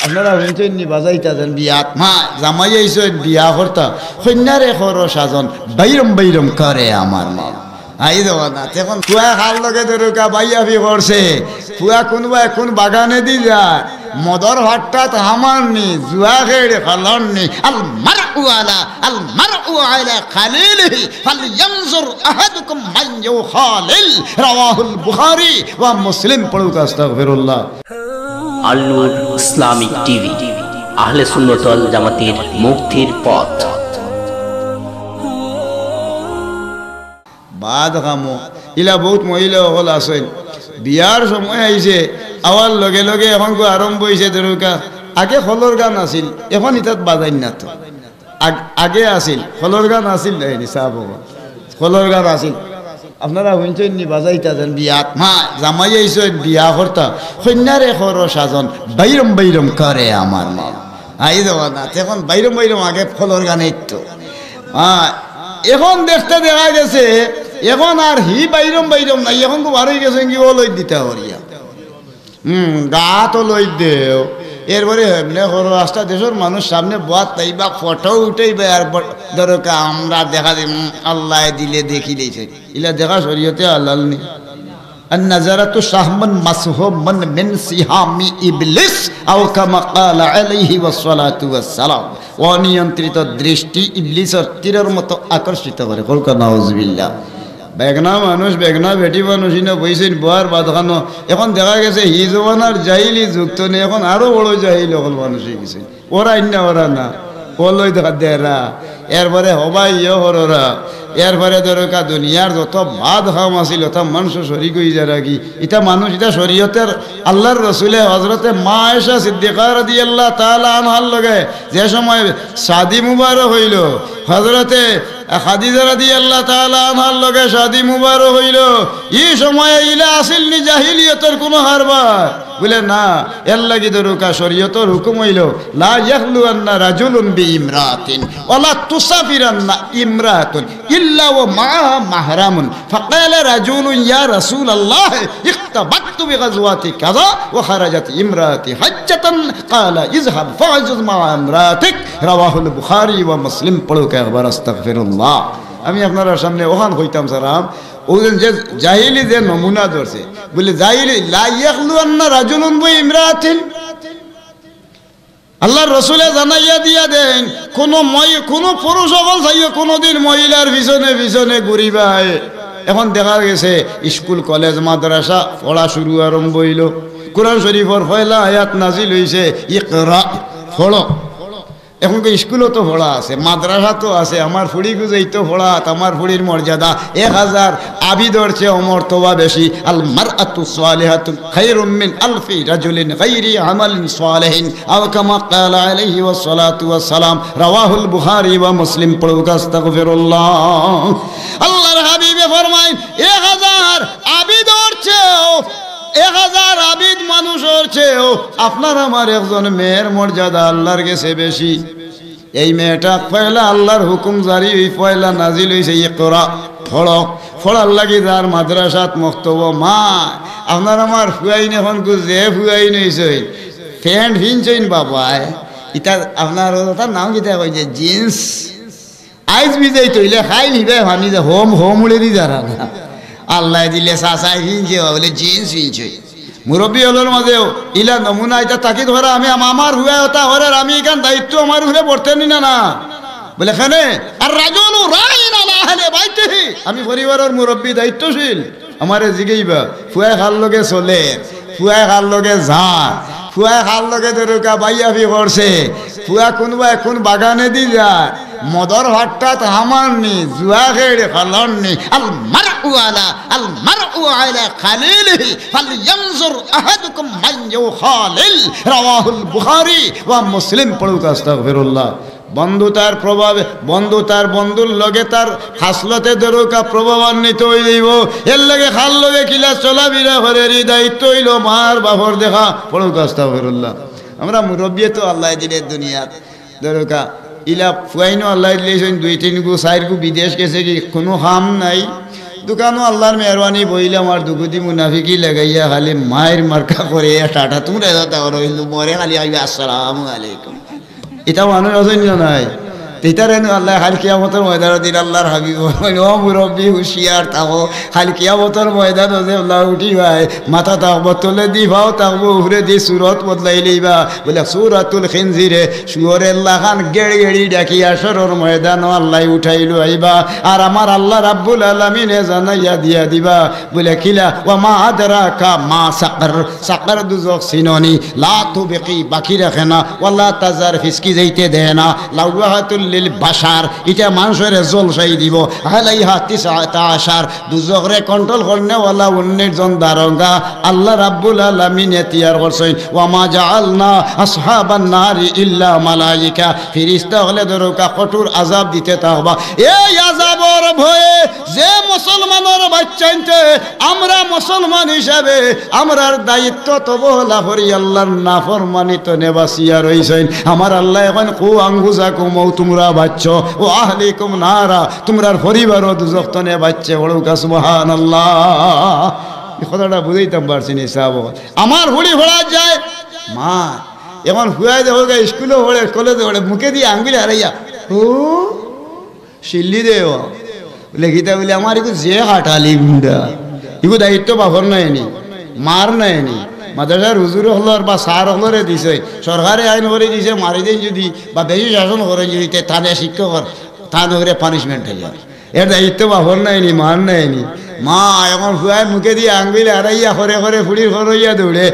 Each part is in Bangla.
আপনারা শুনছেন নি বাজাইতা যেন বিয়াত মা জামাই আইসো বিয়া করতা কন্যারে খরচ সাজন বাইরম বাইরম করে আমার মা আই দেওয়া না এখন ফুয়া খাল লগে ধরুকা বাইয়াফি করছে ফুয়া কোনবা এখন বাগানে দি যায় মদর হঠাৎ হামাননি জুয়া খেড়ে খালননি আল মারউ আলা খালিলিহি ফালইয়ানজুর আহাদুকুম মান ইউখালিল রাওয়াহুল বুখারী ওয়া মুসলিম পড়ুক আস্তাগফিরুল্লাহ। আল নূর ইসলামিক টিভি, আহলে সুন্নাত ওয়াল জামাতের মুক্তির পথ। বাদ খামো ইলা বহুত মহিলা হল আছেন বিয়ার সময় আইছে আওয়ার লগে লগে এখন আরম্ভ হয়েছে ধরুকা আগে হলর গান আছিল এখন ইতাত বাজাই না তো আগে আছিল হলর গান আছিল সাহাব হলর গান আছিল আপনারা শুনছেন নি বাজাইতা যেন বিয়াত মা জামাই আইসো বিয়া করতা কন্যারে খরচ সাজন বাইরম বাইরম করে আমার মা আই দেওয়া না এখন বাইরম বাইরম আগে হলর গান একটু এখন দেখতে দেখা গেছে এখন আর হি বাইরম বাইরম নাই এখন তো বারোই গেছে কি ও লই দিতে হরিয়া গা তো লই দেও এরপরে এমনি করো রাস্তা দেশের মানুষ সামনে বাদ তাইবা ফটো উঠাইবা আর দরকার আমরা দেখা দিই আল্লাহ দিলে দেখি দিয়েছে ইলা দেখা শরীয়তে আল্লাহ নেই النظرة سهم مسحوب من سهام إبليس أو كما قال عليه والصلاة والسلام অনিয়ন্ত্রিত দৃষ্টি ইবলিসের তীরের মতো আকর্ষিত করে কলকা নাউজুবিল্লাহ। বেগনা মানুষ বেগনা বেটি মানুষ ইনো বইছেন বোয়ার বাদখানো এখন দেখা গেছে হি জমানার জাহিলি যুক্ত নেই এখন আরো বড় জাহিল হল মানুষ হয়ে গেছে ওরা ইন্না ওরা না ওলই দেখা দেরা এরপরে হবাই ইয়ে হররা এরপরে দরকার দুনিয়ার যত বাদ খাম আছিল তা মানুষ শরিক হয়ে যায় রাখি এটা মানুষ এটা শরীয়তের আল্লাহর রসুলে হজরতে মা আয়েশা সিদ্দিকা রাদিয়াল্লাহু তাআলা আনহার লগে যে সময় শাদি মুবারক হইল হজরতে খাদিজা রাদিয়াল্লাহু তাআলা আনহার লগে শাদি মুবারক হইল এই সময়ে ইলা আসিল নি জাহিলিয়তের কোন হারবার বলে না এর লাগি দরুকা শরীয়তের হুকুম হইল লা ইয়াখলু আন্না রাজুলুন বিইমরাতিন ওয়ালা তুসাফিরান্না ইমরাতুন ইল্লা ওয়া মাআহা মাহরামুন ফাকালা রাজুলুন ইয়া রাসূলুল্লাহ ইখতাবাতু বিগাজওয়াতি কাযা ওয়া খারাজাত ইমরাতি হাজ্জাতান ক্বালা ইযহাব ফাজুজ মা ইমরাতিক রাওয়াহুল বুখারী ওয়া মুসলিম পড়ুক একবার আস্তাগফিরুল্লাহ। আমি আপনার সামনে ওখান হইতাম সারাম ওজন যে জাহিলি যে নমুনা ধরছে বলে জাহিলি লা ইয়াখলু আন্না রাজুলুন বিইমরাতিন আল্লাহর রসুলে জানাইয়া দিয়া দেন কোন পুরুষ সকল চাইও কোনোদিন মহিলার পিছনে পিছনে ঘুরিবাই। এখন দেখা গেছে স্কুল কলেজ মাদ্রাসা পড়া শুরু আরম্ভ হইল কোরআন শরীফর পয়লা আয়াত নাজিল হইছে ইকরা পড়ো। এখন স্কুলও তো পড়া আছে মাদ্রাসা তো আছে আমার ফুড়ি গুজাই তো পড়া আমার ফুড়ির মর্যাদা 1000 আবিদর চেয়ে অমর্তবা বেশি। আল মারআতু সালিহাতু খায়রুম মিন আলফি রাজুলিন গায়রি আমালিন সালিহিন আও কামা ক্বালা আলাইহি ওয়াসসালাতু ওয়াসসালাম রাওয়াহুল বুখারী ওয়া মুসলিম পড়ুক আস্তাগফিরুল্লাহ। আল্লাহর হাবিবে ফরমায় 1000 আবিদর চেয়ে 1000 আবিদ মানুষের চেয়েও আপনার আমার একজন মেয়ের মর্যাদা আল্লাহর কাছে বেশি। এই মেয়েটা পয়লা আল্লাহর হুকুম জারি হই পয়লা নাজিল হইছে ইকরা পড়ো পড়ার লাগি যার মাদ্রাসাত মক্তব মা আপনার আমার ফুয়াইন এখন যে ফুয়াইন হইছে প্যান্ট ভিনছইন বাবা ইটা আপনার তার নাম কিতা কই যে জিন্স আইজ বিজয় তৈলে খাই নিবে ভানি যে হোম উড়ে দি যারা না আল্লাহ দিলে চাচাই ভিনছে বলে জিন্স ভিনছে মুরব্বী হলোর মাঝেও ইলা নমুনা এটা তাকি ধরা আমি আমার হুয়া হতা হরের আমি এখান দায়িত্ব আমার হুলে পড়তে নি না বলে খানে আর রাজুলু রাইন আলা আহলি বাইতিহি আমি পরিবারের মুরব্বী দায়িত্বশীল আমারে জিগাইবা ফুয়া খাল লগে চলে ফুয়া খাল লগে যা ফুয়া খাল লগে দরকা বাইয়াফি করছে ফুয়া কোনবা এখন বাগানে দি যায় মদর হঠাৎ হামাননি জুয়া খেড়ে খালননি আল মারউ আলা খালিলিহি ফালইয়ানজুর আহাদুকুম মান ইউখালিল রাওয়াহুল বুখারী ওয়া মুসলিম পড়ুক আস্তাগফিরুল্লাহ। বন্ধুতার প্রভাবে বন্ধুতার বন্ধুর লগে তার হাসলতে দরকা প্রভাবান্বিত হয়ে যাইব এর লগে খাল লগে কিলা চলাবিরা ঘরের দায়িত্ব হইল মার বাপর দেখা পড়ুক আস্তাগফিরুল্লাহ। আমরা মুরব্বী তো আল্লাহ দিলে দুনিয়াত দরকা ইলা ফুয়াইনো আল্লাহ দিলেছেন 2-3 গু 4 গু বিদেশ গেছে কি কোনো হাম নাই দোকানও আল্লাহর মেহরবানি বইলাম আর দুগুদি মুনাফিকি লাগাইয়া খালি মায়ের মার্কা করে টাটা তোমরা যাতা রইল মরে খালি আইবে আসসালামু আলাইকুম। এটা মানুষ আছেন না নাই? তেতার আল্লাহ খালি কিয়ামতের ময়দান দিন আল্লাহর হাবিব ও মুরব্বী হুশিয়ার থাকো, খালি কিয়ামতের ময়দান যে আল্লাহ উঠি ভাই মাথা থাকবো তোলে দি ভাও থাকবো উহরে দি সুরত বদলাই লইবা বলে সুরাতুল খিনজিরে সুয়রের লাখান গেড় গেড়ি ডাকি আসরের ময়দান আল্লাহ উঠাইলো আইবা আর আমার আল্লাহ রাব্বুল আলামিনে জানাইয়া দিয়া দিবা বলে কিলা ওয়া মা আদরাকা মা সাকর, সাকর দুজক সিননি লা তুবকি বাকি রাখে না ওয়ালা তাজার ফিসকি যাইতে দেয় না লাওয়াহাতুল লিল বাশার, এটা মানুষের জলসাই দিব আলাইহা 19 দুজকরে কন্ট্রোল করনে ওয়ালা 19 জন দারোগা আল্লাহ রাব্বুল আলামিন এতিয়ার করছেন ওয়া মা জাআলনা আসহাবান নারি ইল্লা মালাইকা, ফেরেশতা হলে দরকা কঠোর আযাব দিতে থাকবা। এই আযাবর ভয়ে যে মুসলমানের বাচ্চাইতে আমরা মুসলমান হিসাবে আমরার দায়িত্ব তবলা করি আল্লাহর নাফরমানি তো নেবাসিয়া রইছেন। আমার আল্লাহ এখন কু আঙ্গুজাকুম তোমরা বাচ্চ ও আহলিকুম নারা, তোমরার পরিবারও দুজক তো নেবাচ্ছে ওড়ুকা সুবহানাল্লাহ। এই কথাটা বুঝাইতাম পারছি নি সাহেব। আমার হুড়ি ভরা যায় মা এখন হুয়াই দেখো স্কুলে ভরে কলেজে ভরে মুখে দিয়ে আঙ্গুলি হারাইয়া ও শিল্লি দে বলে গীতা বলে আমার একটু যে হাঁটালি গুন্ডা এগু দায়িত্ব বাফর নাইনি মার নাইনি মাদ্রাসার হুজুর হলর বা সার হলরে দিছে সরকারে আইন করে দিছে মারি দেন যদি বা বেশি শাসন করেন যদি তাদের শিক্ষক তা ধরে পানিশমেন্ট হয়ে যায়। এর দায়িত্ব বাফর নাইনি মার নাইনি মা এখন ফুয়ার মুখে দিয়ে আঙ্গুলি হারাইয়া করে করে ফুড়ির হইয়া দৌড়ে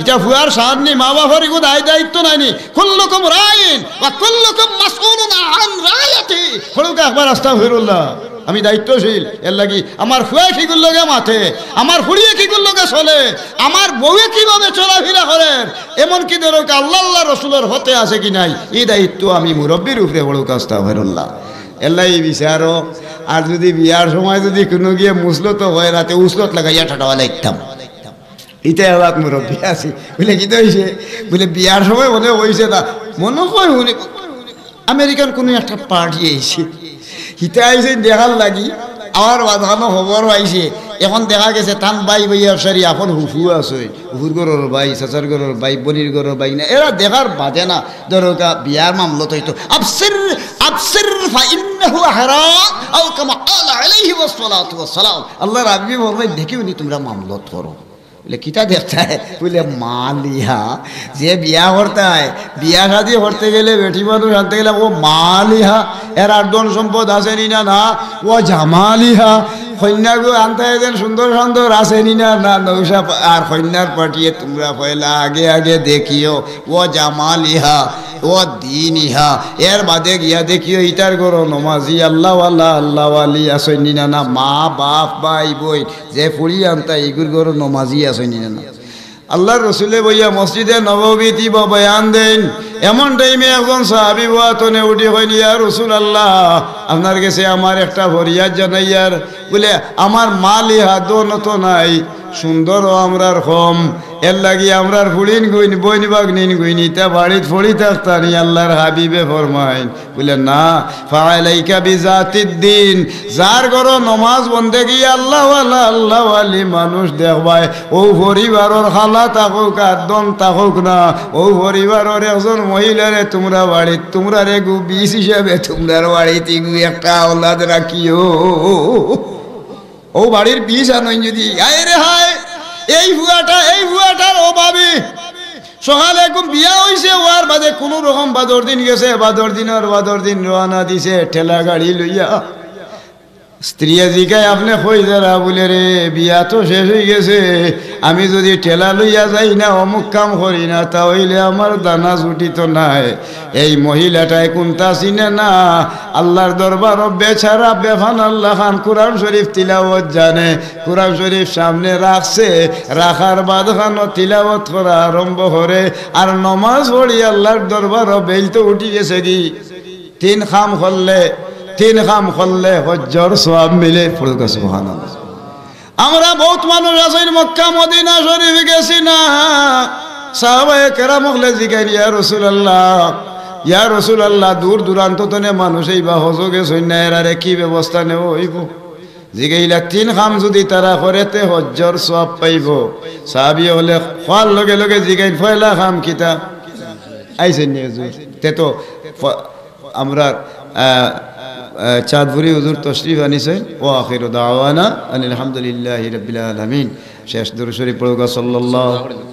এটা ফুয়ার সামনে মা বাবার এগো দায়িত্ব নাইনি। কুল্লুকুম রাইন ওয়া কুল্লুকুম মাসউলুন আন রায়াতি, হলুকা একবার আস্তাগফিরুল্লাহ। আমি দায়িত্বশীল এর লাগি আমার ফুয়া কি করল গে মাথে, আমার ফুড়িয়ে কি করল গে চলে, আমার বউয়ে কিভাবে চলাফেরা করেন এমনকি ধরো আল্লাহ আল্লাহ রসুলের হতে আছে কি নাই এই দায়িত্ব আমি মুরব্বীর উপরে হলুকা আস্তাগফিরুল্লাহ। এল্লাই বিচারো আর যদি বিয়ার সময় যদি কোনো গিয়ে মুসলত হয় রাতে উসলত লাগাইয়া ঠাটাওয়া লাগতাম এটা এলাক মুরব্বী আছি বলে কি হয়েছে বলে বিয়ার সময় মনে হয়েছে না মনে হয় উনি আমেরিকান কোনো একটা পার্টি আইছে হিতে আইছে দেখার লাগি আমার বাঁধানো খবর পাইছে এখন দেখা গেছে টান বাই বইয়ার সারি এখন হুফু আছে হুফুর গরর বাই চাচার গরর বাই বনির গরর বাই না এরা দেখার বাদে না দরকা বিয়ার মামলত হইতো আফসির আফসির ফাইন্নাহু হারাম আও কামা ক্বালা আলাইহি ওয়াসসালাতু ওয়াসসালাম। আল্লাহ রাব্বি বলে দেখিওনি তোমরা মামলত করো বলে কিতা দেখতে হয় বলে মালিহা যে বিয়া করতে হয় বিয়া শাদি করতে গেলে বেটি মানুষ আনতে গেলে ও মালিহা এর আর ধন সম্পদ আসেনি না না ও জামালিহা কন্যাগো আনতে যেন সুন্দর সুন্দর আসেনি না না নৌসা আর কন্যার পাঠিয়ে তোমরা পয়লা আগে আগে দেখিও ও জামালিহা ও দিন ইহা এর বাদে গিয়া দেখিও ইটার গরো নমাজি আল্লাহওয়ালি আসেনি না না মা বাপ ভাই বই যে ফুড়ি আনতা ইগুর গরো নমাজি আসেনি না না। আল্লাহর রসুলে বইয়া মসজিদে নববীতি বা বয়ান দেন এমন টাইমে একজন সাহাবী ওয়াতনে উঠি হইল ইয়া রাসূলুল্লাহ আপনার কাছে আমার একটা ফরিয়াদ জানাইয়ার বলে আমার মালিহা দোনত নাই সুন্দরও আমরার কম এর লাগি আমরার ফুড়িন গুইন বইন বাগনিন গুইনি তা বাড়িত ফড়ি থাকতানি আল্লাহর হাবিবে ফরমাইন বলে না ফালাইকা বিজাতিদ্দিন যার ঘর নমাজ বন্দেগি আল্লাহ আলি মানুষ দেখবাই ও পরিবারের খালা থাকুক আর দন থাকুক না ও পরিবারের একজন মহিলারে তোমরা বাড়িত তোমরা রে গু বিষ হিসাবে তোমরার বাড়িতে গু একটা ওলাদ রাখিও ও বাড়ির বিষ আনই যদি আয় রে হায় এই ভুয়াটার অভাবে সকালে একদম বিয়া হয়েছে ওয়ার বাদে কোনো রকম বাদর দিন গেছে বাদর দিন রওনা দিছে ঠেলা গাড়ি লইয়া স্ত্রী জিগায় আপনি কই যারা বলে রে বিয়া তো শেষ হয়ে গেছে আমি যদি ঠেলা লইয়া যাই না অমুক কাম করি না তাহলে আমার দানা জুটি তো নাই। এই মহিলাটাই কোনটা চিনে না আল্লাহর দরবার বেচারা বেফান আল্লাহ খান কোরআন শরীফ তিলাওয়াত জানে কোরআন শরীফ সামনে রাখছে রাখার বাদ খান তিলাওয়াত করা আরম্ভ করে আর নমাজ পড়ি আল্লাহর দরবার বেল তো উঠি গেছে কি তিন খাম করলে হজ্জর সওয়াব মিলে পড়ুকা সুবহানাল্লাহ। আমরা বহুত মানুষ আছেন মক্কা মদিনা শরীফ গেছি না সাহাবায়ে কেরাম হলে জিগাই ইয়া রাসূলুল্লাহ দূর দূরান্ত তনে মানুষ এই বা হজ গেছেন না এরারে কি ব্যবস্থা নেব হইব জিগাইলা 3 খাম যদি তারা করেতে হজ্জর সওয়াব পাইব সাহাবী হলে খোয়ার লগে লগে জিগাইন পয়লা খাম কিতা আইছেন নি হুজুর তে তো আমরা চাঁদপুরি হুজুর তশরিফ আনিছেন ওয়া আখিরু দাওয়ানা আলহামদুলিল্লাহি রাব্বিল আলামিন শেষ দরুদ শরীফ পড়ুগা সাল্লাল্লাহু